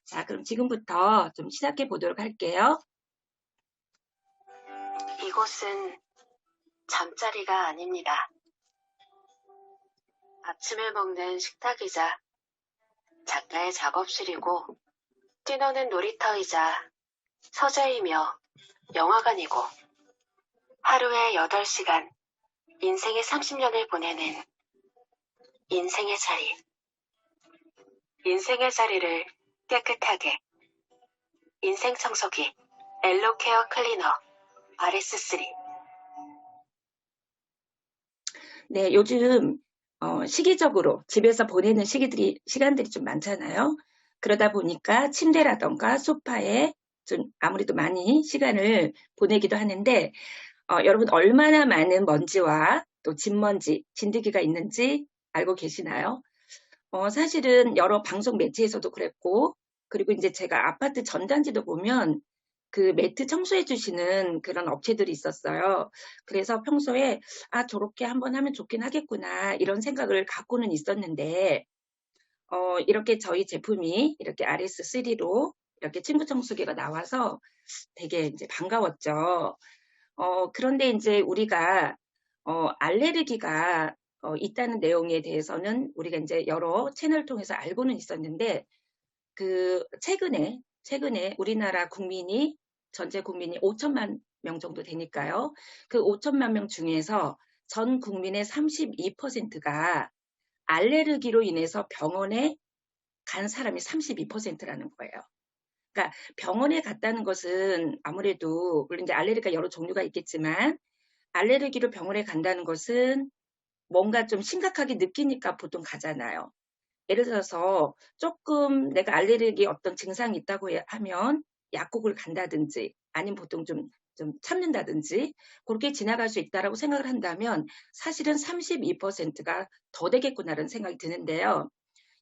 자, 그럼 지금부터 좀 시작해 보도록 할게요. 이곳은 잠자리가 아닙니다. 아침을 먹는 식탁이자 작가의 작업실이고 뛰노는 놀이터이자 서재이며 영화관이고 하루에 8시간, 인생의 30년을 보내는 인생의 자리. 인생의 자리를 깨끗하게. 인생 청소기 엘로케어 클리너 RS3. 네, 요즘 시기적으로 집에서 보내는 시간들이 좀 많잖아요. 그러다 보니까 침대라던가 소파에 좀 아무래도 많이 시간을 보내기도 하는데 여러분 얼마나 많은 먼지와 또 진먼지, 진드기가 있는지 알고 계시나요? 사실은 여러 방송 매체에서도 그랬고, 그리고 이제 제가 아파트 전단지도 보면 그 매트 청소해 주시는 그런 업체들이 있었어요. 그래서 평소에, 아, 저렇게 한번 하면 좋긴 하겠구나, 이런 생각을 갖고는 있었는데, 이렇게 저희 제품이 이렇게 RS3로 이렇게 침구 청소기가 나와서 되게 이제 반가웠죠. 그런데 이제 우리가 알레르기가 있다는 내용에 대해서는 우리가 이제 여러 채널을 통해서 알고는 있었는데 그 최근에 우리나라 국민이 전체 국민이 5천만 명 정도 되니까요. 그 5천만 명 중에서 전 국민의 32%가 알레르기로 인해서 병원에 간 사람이 32%라는 거예요. 그러니까 병원에 갔다는 것은 아무래도 물론 이제 알레르기가 여러 종류가 있겠지만 알레르기로 병원에 간다는 것은 뭔가 좀 심각하게 느끼니까 보통 가잖아요. 예를 들어서 조금 내가 알레르기 어떤 증상이 있다고 하면 약국을 간다든지 아니면 보통 좀 참는다든지 그렇게 지나갈 수 있다라고 생각을 한다면 사실은 32%가 더 되겠구나라는 생각이 드는데요.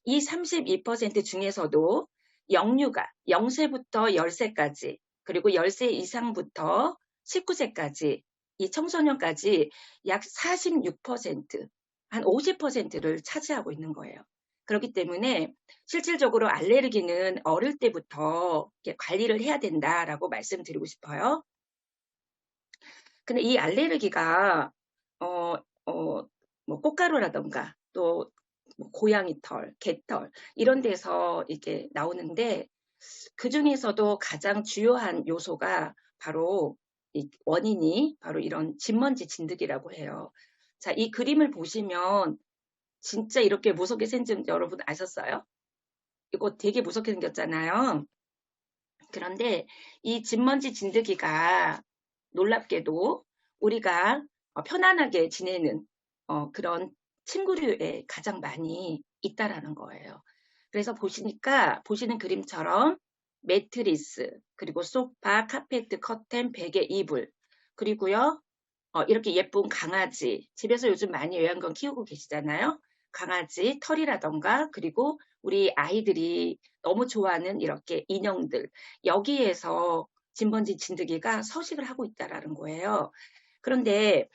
이 32% 중에서도 영유가 0세부터 10세까지 그리고 10세 이상부터 19세까지 이 청소년까지 약 46%, 한 50%를 차지하고 있는 거예요. 그렇기 때문에 실질적으로 알레르기는 어릴 때부터 관리를 해야 된다라고 말씀드리고 싶어요. 근데 이 알레르기가 어, 뭐 꽃가루라던가 또 고양이 털, 개털 이런 데서 이게 나오는데 그 중에서도 가장 주요한 요소가 바로 이 원인이 바로 이런 진먼지 진드기라고 해요. 자, 이 그림을 보시면 진짜 이렇게 무섭게 생긴 여러분 아셨어요? 이거 되게 무섭게 생겼잖아요. 그런데 이 진먼지 진드기가 놀랍게도 우리가 편안하게 지내는 그런 침구류에 가장 많이 있다라는 거예요. 그래서 보시는 그림처럼 매트리스, 그리고 소파, 카페트, 커튼, 베개, 이불, 그리고요, 이렇게 예쁜 강아지, 집에서 요즘 많이 애완견 키우고 계시잖아요. 강아지, 털이라던가, 그리고 우리 아이들이 너무 좋아하는 이렇게 인형들, 여기에서 진먼지 진드기가 서식을 하고 있다라는 거예요. 그런데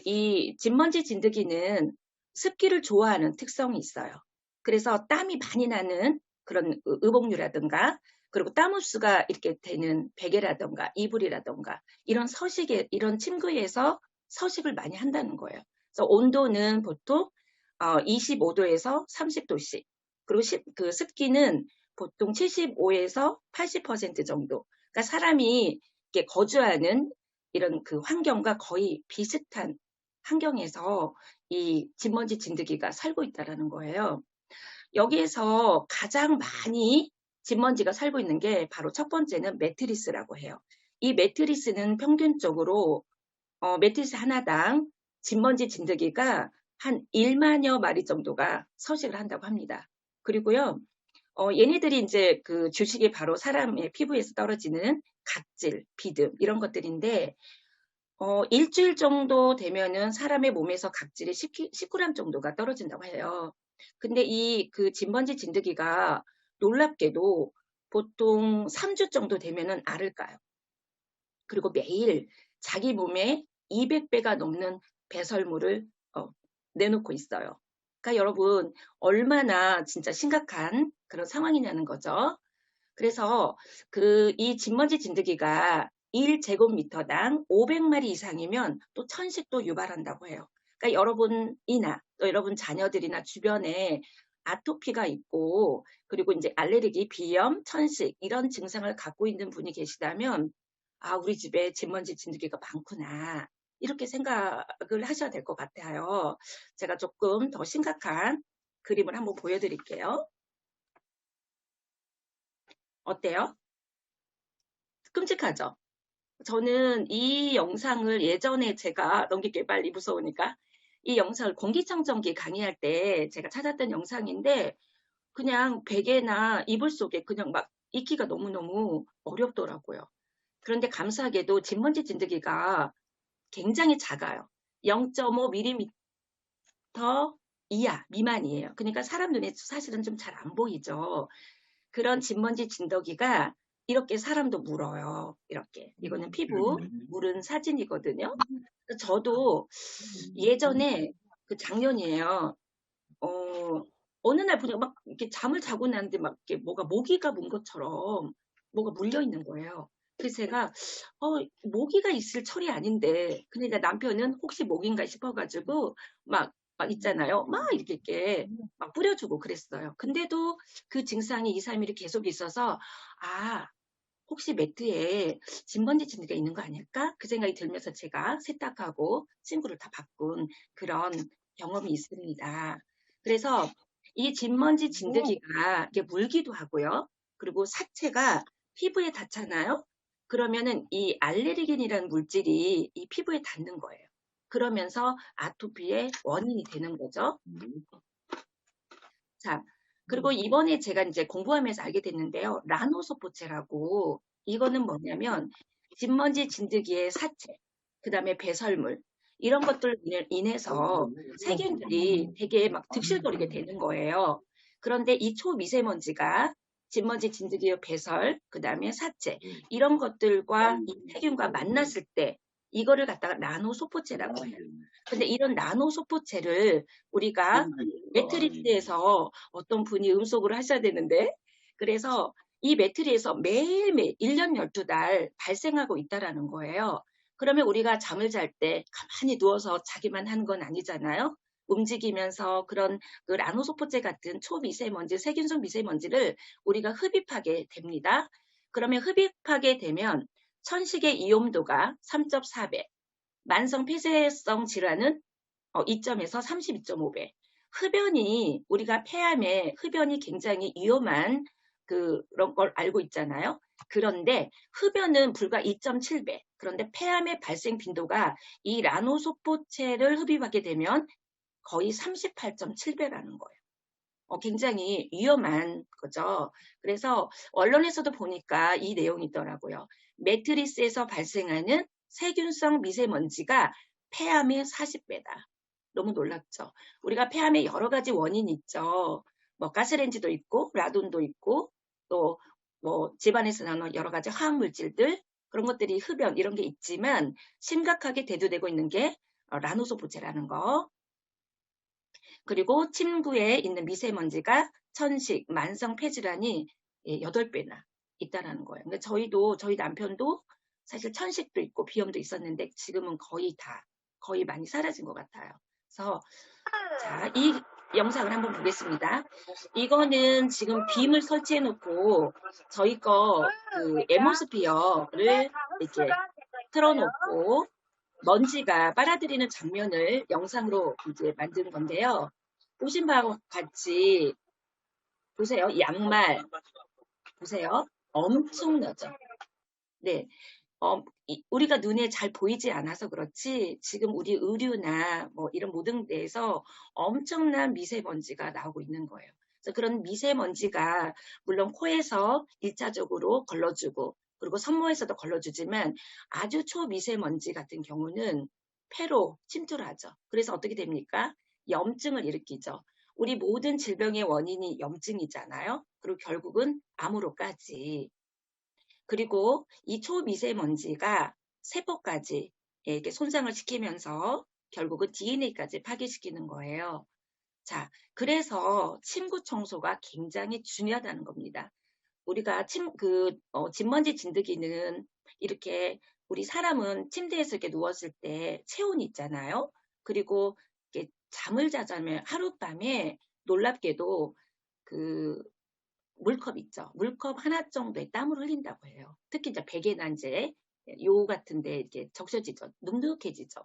이 진먼지 진드기는 습기를 좋아하는 특성이 있어요. 그래서 땀이 많이 나는 그런 의복류라든가, 그리고 땀 흡수가 이렇게 되는 베개라든가 이불이라든가 이런 침구에서 서식을 많이 한다는 거예요. 그래서 온도는 보통 25도에서 30도씩, 그리고 그 습기는 보통 75에서 80% 정도. 그러니까 사람이 이렇게 거주하는 이런 그 환경과 거의 비슷한 환경에서 이 진먼지 진드기가 살고 있다라는 거예요. 여기에서 가장 많이 진먼지가 살고 있는 게 바로 첫 번째는 매트리스라고 해요. 이 매트리스는 평균적으로 매트리스 하나당 진먼지 진드기가 한 1만여 마리 정도가 서식을 한다고 합니다. 그리고요, 얘네들이 이제 그 주식이 바로 사람의 피부에서 떨어지는 각질, 비듬 이런 것들인데 일주일 정도 되면은 사람의 몸에서 각질이 10g 정도가 떨어진다고 해요. 근데 이 그 진먼지 진드기가 놀랍게도 보통 3주 정도 되면은 알을 까요. 그리고 매일 자기 몸에 200배가 넘는 배설물을 내놓고 있어요. 그러니까 여러분 얼마나 진짜 심각한 그런 상황이냐는 거죠. 그래서 이 진먼지 진드기가 1제곱미터당 500마리 이상이면 또 천식도 유발한다고 해요. 그러니까 여러분이나 또 여러분 자녀들이나 주변에 아토피가 있고 그리고 이제 알레르기, 비염, 천식 이런 증상을 갖고 있는 분이 계시다면 아, 우리 집에 진먼지 진드기가 많구나. 이렇게 생각을 하셔야 될 것 같아요. 제가 조금 더 심각한 그림을 한번 보여드릴게요. 어때요? 끔찍하죠? 저는 이 영상을 예전에 제가 넘길게 빨리 무서우니까 이 영상을 공기청정기 강의할 때 제가 찾았던 영상인데 그냥 베개나 이불 속에 그냥 막 익히기가 너무너무 어렵더라고요. 그런데 감사하게도 진먼지 진드기가 굉장히 작아요. 0.5mm 이하 미만이에요. 그러니까 사람 눈에 사실은 좀 잘 안 보이죠. 그런 진먼지 진드기가 이렇게 사람도 물어요. 이렇게. 이거는 피부 물은 사진이거든요. 저도 예전에 작년이에요. 어, 어느 날 보니까 막 이렇게 잠을 자고 났는데 막 이렇게 뭐가 모기가 문 것처럼 뭐가 물려 있는 거예요. 그래서 제가 모기가 있을 철이 아닌데 근데 이제 남편은 혹시 모기인가 싶어가지고 막 있잖아요. 막 이렇게 막 뿌려주고 그랬어요. 근데도 그 증상이 2, 3일이 계속 있어서 아 혹시 매트에 진먼지 진드기가 있는 거 아닐까? 그 생각이 들면서 제가 세탁하고 친구를 다 바꾼 그런 경험이 있습니다. 그래서 이 진먼지 진드기가 이게 물기도 하고요. 그리고 사체가 피부에 닿잖아요. 그러면은 이 알레르긴이라는 물질이 이 피부에 닿는 거예요. 그러면서 아토피의 원인이 되는 거죠. 자, 그리고 이번에 제가 이제 공부하면서 알게 됐는데요. 라노소포체라고 이거는 뭐냐면 진먼지 진드기의 사체, 그 다음에 배설물 이런 것들 인해서 세균들이 되게 막 득실거리게 되는 거예요. 그런데 이 초미세먼지가 진먼지 진드기의 배설, 그 다음에 사체 이런 것들과 이 세균과 만났을 때 이거를 갖다가 나노소포체라고 해요. 근데 이런 나노소포체를 우리가 매트리스에서 어떤 분이 음속을 하셔야 되는데 그래서 이 매트리에서 매일매일 1년 12달 발생하고 있다라는 거예요. 그러면 우리가 잠을 잘 때 가만히 누워서 자기만 하는 건 아니잖아요. 움직이면서 그런 그 라노소포제 같은 초미세먼지, 세균성 미세먼지를 우리가 흡입하게 됩니다. 그러면 흡입하게 되면 천식의 이온도가 3.4배, 만성 폐쇄성 질환은 2점에서 32.5배. 흡연이 우리가 폐암에 흡연이 굉장히 위험한 그런 걸 알고 있잖아요. 그런데 흡연은 불과 2.7배. 그런데 폐암의 발생 빈도가 이 라노소포체를 흡입하게 되면 거의 38.7배라는 거예요. 굉장히 위험한 거죠. 그래서 언론에서도 보니까 이 내용이 있더라고요. 매트리스에서 발생하는 세균성 미세먼지가 폐암의 40배다. 너무 놀랍죠. 우리가 폐암에 여러 가지 원인이 있죠. 뭐 가스레인지도 있고 라돈도 있고 또 뭐 집안에서 나오는 여러 가지 화학물질들 그런 것들이 흡연 이런 게 있지만 심각하게 대두되고 있는 게 라노소포체라는 거. 그리고 침구에 있는 미세먼지가 천식, 만성 폐질환이 8배나 있다라는 거예요. 그러니까 저희 남편도 사실 천식도 있고 비염도 있었는데 지금은 거의 많이 사라진 것 같아요. 그래서 자, 이 영상을 한번 보겠습니다. 이거는 지금 빔을 설치해 놓고 저희 그 앰모스피어를 이렇게 틀어놓고 먼지가 빨아들이는 장면을 영상으로 이제 만든 건데요. 보신 바와 같이 보세요. 양말 보세요. 엄청나죠. 네. 우리가 눈에 잘 보이지 않아서 그렇지 지금 우리 의류나 뭐 이런 모든 데에서 엄청난 미세먼지가 나오고 있는 거예요. 그래서 그런 미세먼지가 물론 코에서 1차적으로 걸러주고 그리고 섬모에서도 걸러주지만 아주 초미세먼지 같은 경우는 폐로 침투를 하죠. 그래서 어떻게 됩니까? 염증을 일으키죠. 우리 모든 질병의 원인이 염증이잖아요. 그리고 결국은 암으로까지. 그리고 이 초미세먼지가 세포까지 이렇게 손상을 시키면서 결국은 DNA까지 파괴시키는 거예요. 자, 그래서 침구 청소가 굉장히 중요하다는 겁니다. 우리가 진먼지 진드기는 이렇게 우리 사람은 침대에서 이렇게 누웠을 때 체온이 있잖아요. 그리고 이렇게 잠을 자자면 하룻밤에 놀랍게도 그 물컵 있죠. 물컵 하나 정도의 땀을 흘린다고 해요. 특히 이제 베개나 이제 요 같은데 이렇게 적셔지죠. 눅눅해지죠.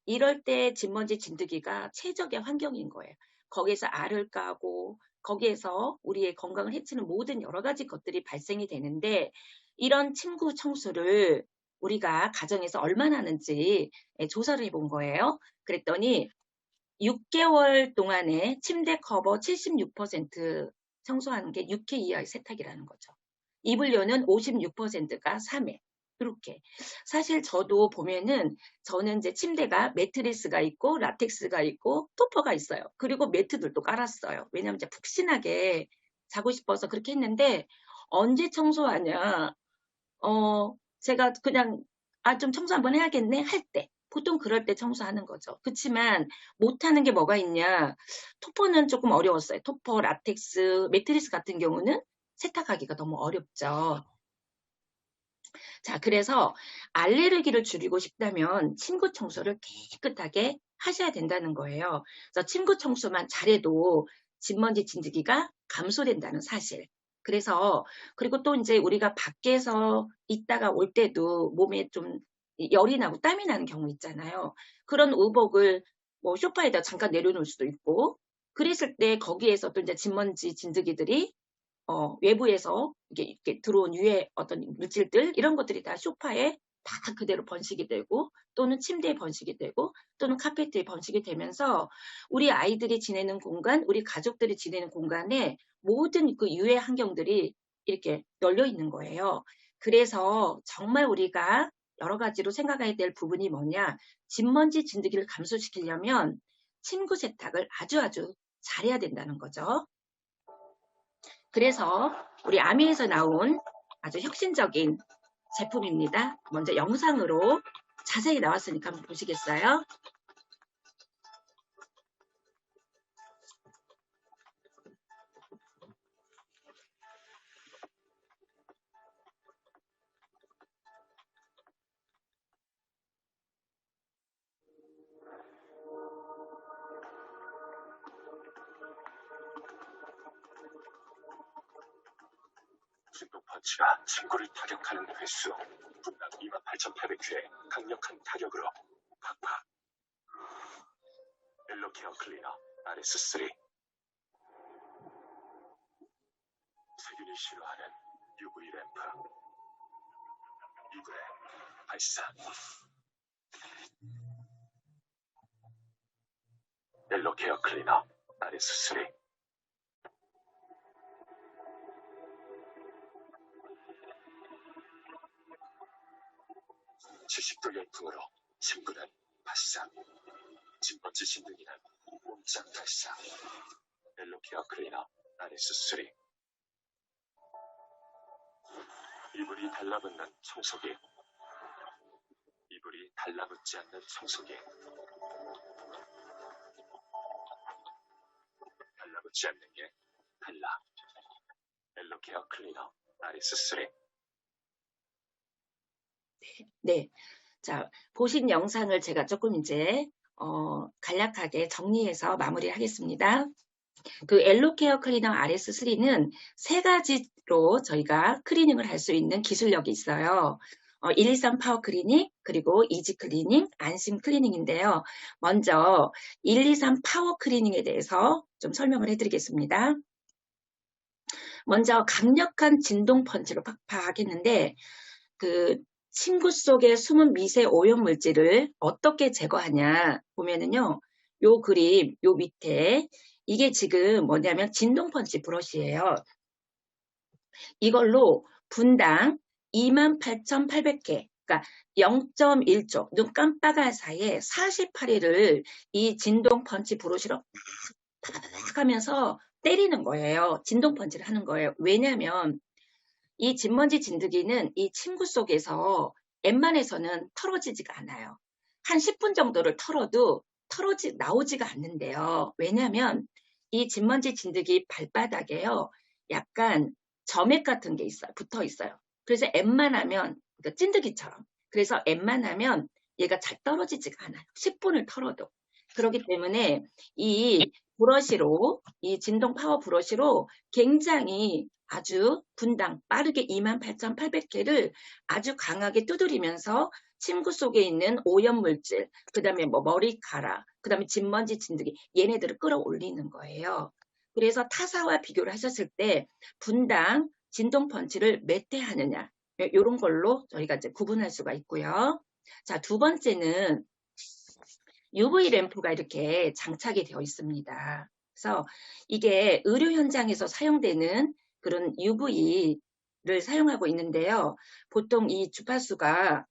이럴 때 진먼지 진드기가 최적의 환경인 거예요. 거기에서 알을 까고 거기에서 우리의 건강을 해치는 모든 여러 가지 것들이 발생이 되는데 이런 침구 청소를 우리가 가정에서 얼마나 하는지 조사를 해본 거예요. 그랬더니 6개월 동안에 침대 커버 76% 청소하는 게 6회 이하의 세탁이라는 거죠. 이불료는 56%가 3회. 그렇게. 사실 저도 보면은 저는 이제 침대가 매트리스가 있고 라텍스가 있고 토퍼가 있어요. 그리고 매트들도 깔았어요. 왜냐면 이제 푹신하게 자고 싶어서 그렇게 했는데 언제 청소하냐? 제가 그냥 좀 청소 한번 해야겠네 할 때. 보통 그럴 때 청소하는 거죠. 그렇지만 못하는 게 뭐가 있냐. 토퍼는 조금 어려웠어요. 토퍼, 라텍스, 매트리스 같은 경우는 세탁하기가 너무 어렵죠. 자, 그래서 알레르기를 줄이고 싶다면 침구 청소를 깨끗하게 하셔야 된다는 거예요. 그래서 침구 청소만 잘해도 진먼지 진드기가 감소된다는 사실. 그래서 그리고 또 이제 우리가 밖에서 있다가 올 때도 몸에 좀 열이 나고 땀이 나는 경우 있잖아요. 그런 의복을 뭐 소파에다 잠깐 내려놓을 수도 있고 그랬을 때 거기에서 또 이제 진먼지 진드기들이 외부에서 이렇게 들어온 유해 어떤 물질들 이런 것들이 다 소파에 다 그대로 번식이 되고 또는 침대에 번식이 되고 또는 카페트에 번식이 되면서 우리 아이들이 지내는 공간, 우리 가족들이 지내는 공간에 모든 그 유해 환경들이 이렇게 널려 있는 거예요. 그래서 정말 우리가 여러 가지로 생각해야 될 부분이 뭐냐? 진먼지 진드기를 감소시키려면 침구 세탁을 아주 잘해야 된다는 거죠. 그래서 우리 아미에서 나온 아주 혁신적인 제품입니다. 먼저 영상으로 자세히 나왔으니까 한번 보시겠어요? 진동 펀치가 침구를 타격하는 횟수 분당 28,800회 강력한 타격으로 팍팍. 엘로케어 클리너 RS3 세균이 싫어하는 UV 램프 이불에 발사. 엘로케어 클리너 RS3 70도 열풍으로 침구는 발사. 진먼지 진드기는 꼼짝 발사. 엘로케어 클리너 RS3 이불이 달라붙는 청소기. 이불이 달라붙지 않는 청소기. 달라붙지 않는 게 달라. 엘로케어 클리너 RS3 네. 자, 보신 영상을 제가 조금 이제 간략하게 정리해서 마무리하겠습니다. 그 엘로케어 클리너 RS3는 세 가지로 저희가 클리닝을 할 수 있는 기술력이 있어요. 123 파워 클리닝, 그리고 이지 클리닝, 안심 클리닝인데요. 먼저 123 파워 클리닝에 대해서 좀 설명을 해드리겠습니다. 먼저 강력한 진동 펀치로 팍팍 했는데 그 침구 속에 숨은 미세 오염 물질을 어떻게 제거하냐 보면은요. 요 그림 요 밑에 이게 지금 뭐냐면 진동 펀치 브러쉬예요. 이걸로 분당 28,800개 그러니까 0.1초 눈 깜빡할 사이에 48회를 이 진동 펀치 브러쉬로 팍팍 하면서 때리는 거예요. 진동 펀치를 하는 거예요. 왜냐하면 이 진먼지 진드기는 이 침구 속에서 웬만해서는 털어지지가 않아요. 한 10분 정도를 털어도 나오지가 않는데요. 왜냐하면 이 진먼지 진드기 발바닥에요. 약간 점액 같은 게 있어요. 붙어 있어요. 그래서 엠만 하면, 그러니까 찐득이처럼. 그래서 엠만 하면 얘가 잘 떨어지지가 않아요. 10분을 털어도. 그렇기 때문에 이 브러쉬로, 이 진동 파워 브러쉬로 굉장히 아주 분당 빠르게 28,800개를 아주 강하게 두드리면서 침구 속에 있는 오염물질, 그 다음에 뭐 머리카락, 그 다음에 진먼지, 진드기, 얘네들을 끌어올리는 거예요. 그래서 타사와 비교를 하셨을 때 분당 진동 펀치를 몇 대 하느냐, 이런 걸로 저희가 이제 구분할 수가 있고요. 자, 두 번째는 UV 램프가 이렇게 장착이 되어 있습니다. 그래서 이게 의료 현장에서 사용되는 그런 UV를 사용하고 있는데요. 보통 이 주파수가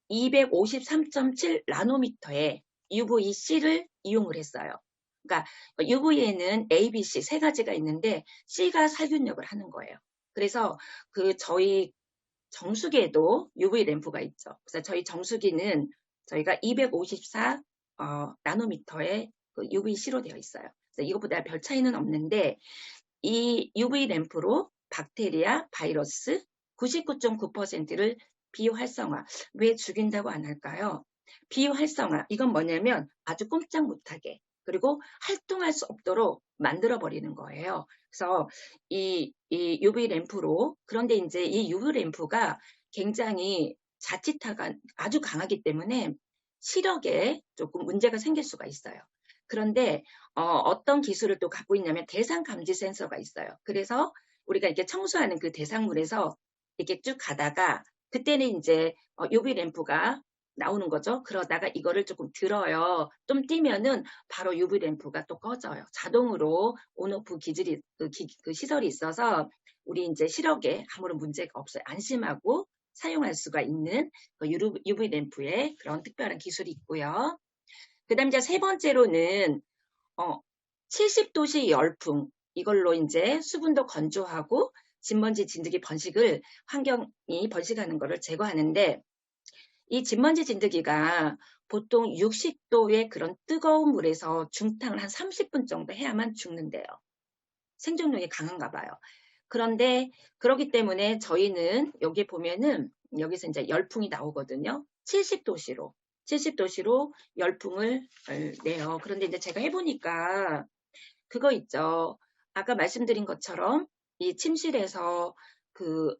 253.7 나노미터의 UVC를 이용을 했어요. 그러니까 UV에는 A, B, C 세 가지가 있는데 C가 살균력을 하는 거예요. 그래서 그 저희 정수기에도 UV 램프가 있죠. 그래서 저희 정수기는 저희가 254 나노미터의 그 UVC로 되어 있어요. 그래서 이것보다 별 차이는 없는데 이 UV 램프로 박테리아, 바이러스 99.9%를 비활성화. 왜 죽인다고 안 할까요? 비활성화. 이건 뭐냐면 아주 꼼짝 못하게 그리고 활동할 수 없도록 만들어 버리는 거예요. 그래서 이 UV 램프로 그런데 이제 이 UV 램프가 굉장히 자칫하가 아주 강하기 때문에 시력에 조금 문제가 생길 수가 있어요. 그런데 어떤 기술을 또 갖고 있냐면 대상 감지 센서가 있어요. 그래서 우리가 이렇게 청소하는 그 대상물에서 이렇게 쭉 가다가 그때는 이제 UV 램프가 나오는 거죠. 그러다가 이거를 조금 들어요. 좀 띄면은 바로 UV 램프가 또 꺼져요. 자동으로 온오프 기질이 그 시설이 있어서 우리 이제 시력에 아무런 문제가 없어요. 안심하고 사용할 수가 있는 그 UV 램프의 그런 특별한 기술이 있고요. 그 다음 이제 세 번째로는 70도씨 열풍 이걸로 이제 수분도 건조하고 진먼지 진드기 번식을 환경이 번식하는 것을 제거하는데 이 진먼지 진드기가 보통 60도의 그런 뜨거운 물에서 중탕을 한 30분 정도 해야만 죽는데요. 생존력이 강한가 봐요. 그런데 그렇기 때문에 저희는 여기 보면은 여기서 이제 열풍이 나오거든요. 70도씨로 열풍을 내요. 그런데 이제 제가 해보니까 그거 있죠. 아까 말씀드린 것처럼 이 침실에서 그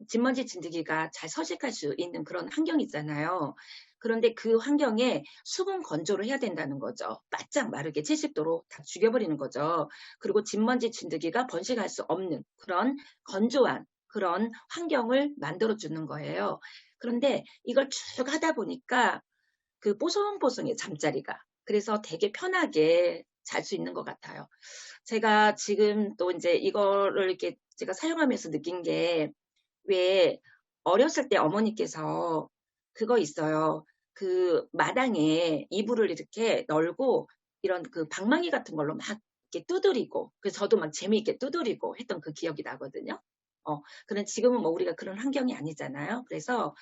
진먼지 진드기가 잘 서식할 수 있는 그런 환경이 있잖아요. 그런데 그 환경에 수분 건조를 해야 된다는 거죠. 바짝 마르게 70도로 다 죽여버리는 거죠. 그리고 진먼지 진드기가 번식할 수 없는 그런 건조한 그런 환경을 만들어주는 거예요. 그런데 이걸 쭉 하다 보니까 그 뽀송뽀송해 잠자리가. 그래서 되게 편하게 잘 수 있는 것 같아요. 제가 지금 또 이제 이거를 이렇게 제가 사용하면서 느낀 게 왜 어렸을 때 어머니께서 그거 있어요. 그 마당에 이불을 이렇게 널고 이런 그 방망이 같은 걸로 막 이렇게 두드리고 그래서 저도 막 재미있게 두드리고 했던 그 기억이 나거든요. 그런 지금은 뭐 우리가 그런 환경이 아니잖아요. 그래서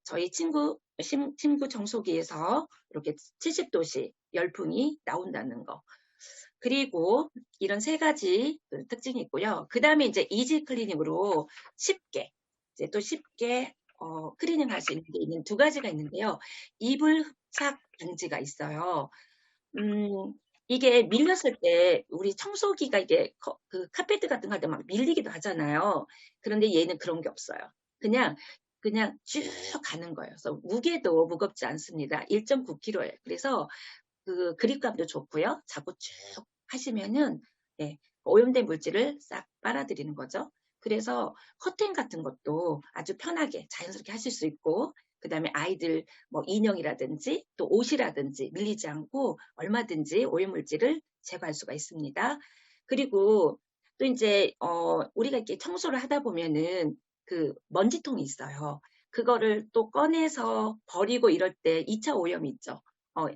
저희 친구 정수기에서 이렇게 70도씨 열풍이 나온다는 거. 그리고 이런 세 가지 특징이 있고요. 그 다음에 이제 이지 클리닝으로 쉽게, 이제 또 쉽게, 클리닝 할 수 있는 게 있는 두 가지가 있는데요. 이불 흡착 방지가 있어요. 이게 밀렸을 때 우리 청소기가 이게 그 카페트 같은 거 할 때 막 밀리기도 하잖아요. 그런데 얘는 그런 게 없어요. 그냥 쭉 가는 거예요. 그래서 무게도 무겁지 않습니다. 1.9kg예요. 그래서 그 그립감도 좋고요. 자꾸 쭉 하시면은 오염된 물질을 싹 빨아들이는 거죠. 그래서 커튼 같은 것도 아주 편하게 자연스럽게 하실 수 있고 그다음에 아이들 뭐 인형이라든지 또 옷이라든지 밀리지 않고 얼마든지 오염물질을 제거할 수가 있습니다. 그리고 또 이제 우리가 이렇게 청소를 하다 보면은 그 먼지통이 있어요. 그거를 또 꺼내서 버리고 이럴 때 2차 오염이 있죠.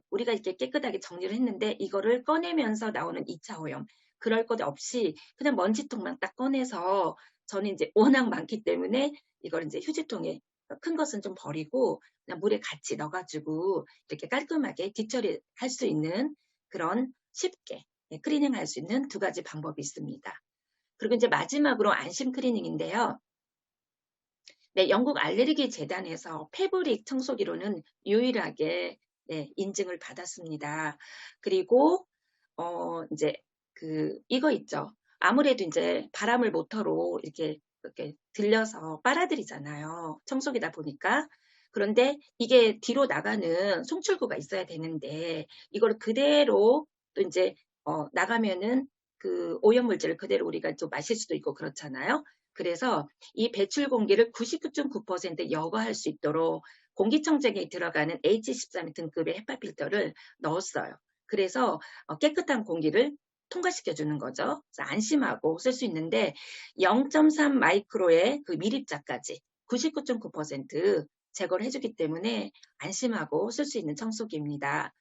우리가 이렇게 깨끗하게 정리를 했는데 이거를 꺼내면서 나오는 2차 오염. 그럴 것 없이 그냥 먼지통만 딱 꺼내서 저는 이제 워낙 많기 때문에 이걸 이제 휴지통에 큰 것은 좀 버리고 그냥 물에 같이 넣어가지고 이렇게 깔끔하게 뒷처리할 수 있는 그런 쉽게 클리닝할 수 있는 두 가지 방법이 있습니다. 그리고 이제 마지막으로 안심 클리닝인데요. 네, 영국 알레르기 재단에서 패브릭 청소기로는 유일하게 네, 인증을 받았습니다. 그리고 이제 이거 있죠. 아무래도 이제 바람을 모터로 이렇게 들려서 빨아들이잖아요. 청소기다 보니까. 그런데 이게 뒤로 나가는 송출구가 있어야 되는데 이걸 그대로 또 이제 나가면은 그 오염물질을 그대로 우리가 좀 마실 수도 있고 그렇잖아요. 그래서 이 배출 공기를 99.9% 여과할 수 있도록 공기청정기에 들어가는 H13 등급의 헤파 필터를 넣었어요. 그래서 깨끗한 공기를 통과시켜주는 거죠. 그래서 안심하고 쓸 수 있는데 0.3 마이크로의 그 밀입자까지 99.9% 제거를 해주기 때문에 안심하고 쓸 수 있는 청소기입니다.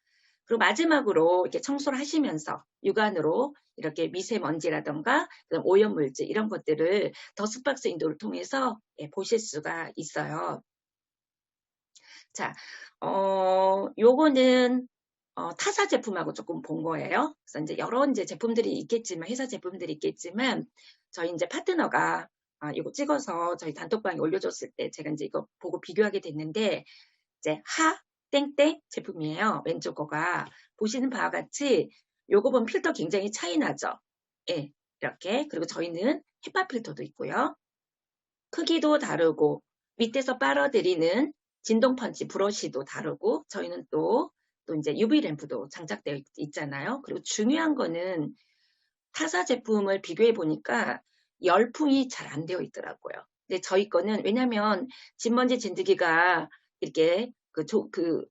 그리고 마지막으로 이렇게 청소를 하시면서 육안으로 이렇게 미세먼지라던가 오염물질 이런 것들을 더스박스 인도를 통해서 보실 수가 있어요. 자, 요거는 타사 제품하고 조금 본 거예요. 그래서 이제 여러 이제 제품들이 있겠지만 회사 제품들이 있겠지만 저희 이제 파트너가 이거 찍어서 저희 단톡방에 올려줬을 때 제가 이제 이거 보고 비교하게 됐는데 이제 하 땡땡 제품이에요. 왼쪽 거가 보시는 바와 같이 요거 보면 필터 굉장히 차이 나죠. 예, 이렇게 그리고 저희는 헤파 필터도 있고요. 크기도 다르고 밑에서 빨아들이는 진동 펀치 브러쉬도 다르고 저희는 또 이제 UV 램프도 장착되어 있잖아요. 그리고 중요한 거는 타사 제품을 비교해 보니까 열풍이 잘 안 되어 있더라고요. 근데 저희 거는 왜냐면 진먼지 진드기가 이렇게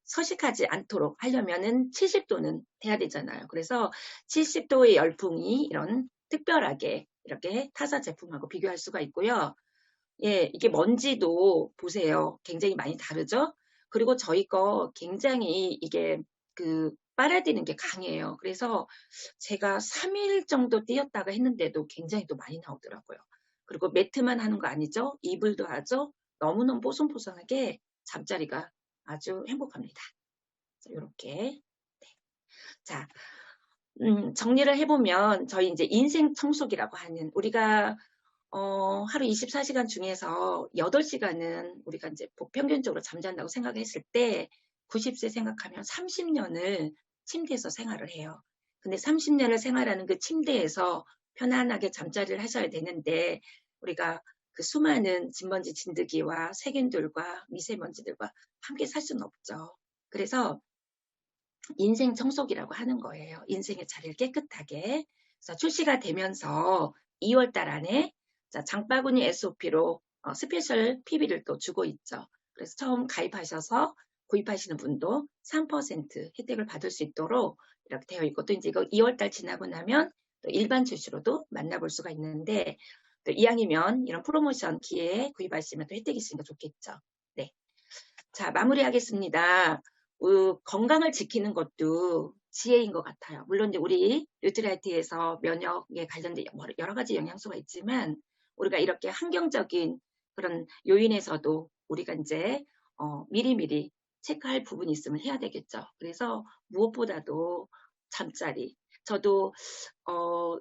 서식하지 않도록 하려면은 70도는 돼야 되잖아요. 그래서 70도의 열풍이 이런 특별하게 이렇게 타사 제품하고 비교할 수가 있고요. 예, 이게 먼지도 보세요. 굉장히 많이 다르죠? 그리고 저희 거 굉장히 이게 빨아들이는 게 강해요. 그래서 제가 3일 정도 띄었다가 했는데도 굉장히 또 많이 나오더라고요. 그리고 매트만 하는 거 아니죠? 이불도 하죠? 너무너무 뽀송뽀송하게 잠자리가 아주 행복합니다. 이렇게. 네. 자, 정리를 해보면 저희 이제 인생 청소기라고 하는 우리가 하루 24시간 중에서 8시간은 우리가 이제 평균적으로 잠잔다고 생각했을 때 90세 생각하면 30년을 침대에서 생활을 해요. 근데 30년을 생활하는 그 침대에서 편안하게 잠자리를 하셔야 되는데 우리가 그 수많은 진먼지 진드기와 세균들과 미세먼지들과 함께 살 수는 없죠. 그래서 인생 청소기라고 하는 거예요. 인생의 자리를 깨끗하게. 그래서 출시가 되면서 2월달 안에 장바구니 SOP로 스페셜 PB를 또 주고 있죠. 그래서 처음 가입하셔서 구입하시는 분도 3% 혜택을 받을 수 있도록 이렇게 되어 있고 또 이제 이거 2월달 지나고 나면 또 일반 출시로도 만나볼 수가 있는데 또 이왕이면 이런 프로모션 기회에 구입하시면 또 혜택이 있으니까 좋겠죠. 네. 자, 마무리하겠습니다. 건강을 지키는 것도 지혜인 것 같아요. 물론 이제 우리 뉴트라이트에서 면역에 관련된 여러 가지 영양소가 있지만 우리가 이렇게 환경적인 그런 요인에서도 우리가 이제 미리미리 체크할 부분이 있으면 해야 되겠죠. 그래서 무엇보다도 잠자리. 저도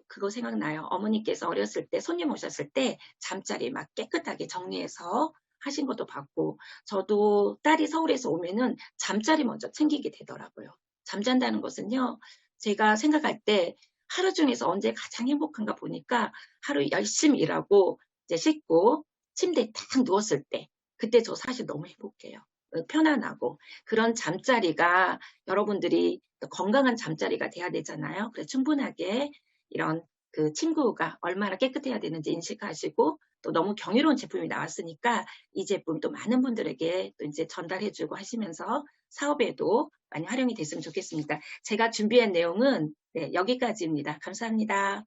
그거 생각나요. 어머니께서 어렸을 때 손님 오셨을 때 잠자리 막 깨끗하게 정리해서 하신 것도 봤고 저도 딸이 서울에서 오면은 잠자리 먼저 챙기게 되더라고요. 잠잔다는 것은요. 제가 생각할 때 하루 중에서 언제 가장 행복한가 보니까 하루 열심히 일하고 이제 씻고 침대에 딱 누웠을 때 그때 저 사실 너무 행복해요. 편안하고 그런 잠자리가 여러분들이 건강한 잠자리가 돼야 되잖아요. 그래서 충분하게 이런 그 침구가 얼마나 깨끗해야 되는지 인식하시고 또 너무 경이로운 제품이 나왔으니까 이 제품 또 많은 분들에게 또 이제 전달해주고 하시면서 사업에도 많이 활용이 됐으면 좋겠습니다. 제가 준비한 내용은 네, 여기까지입니다. 감사합니다.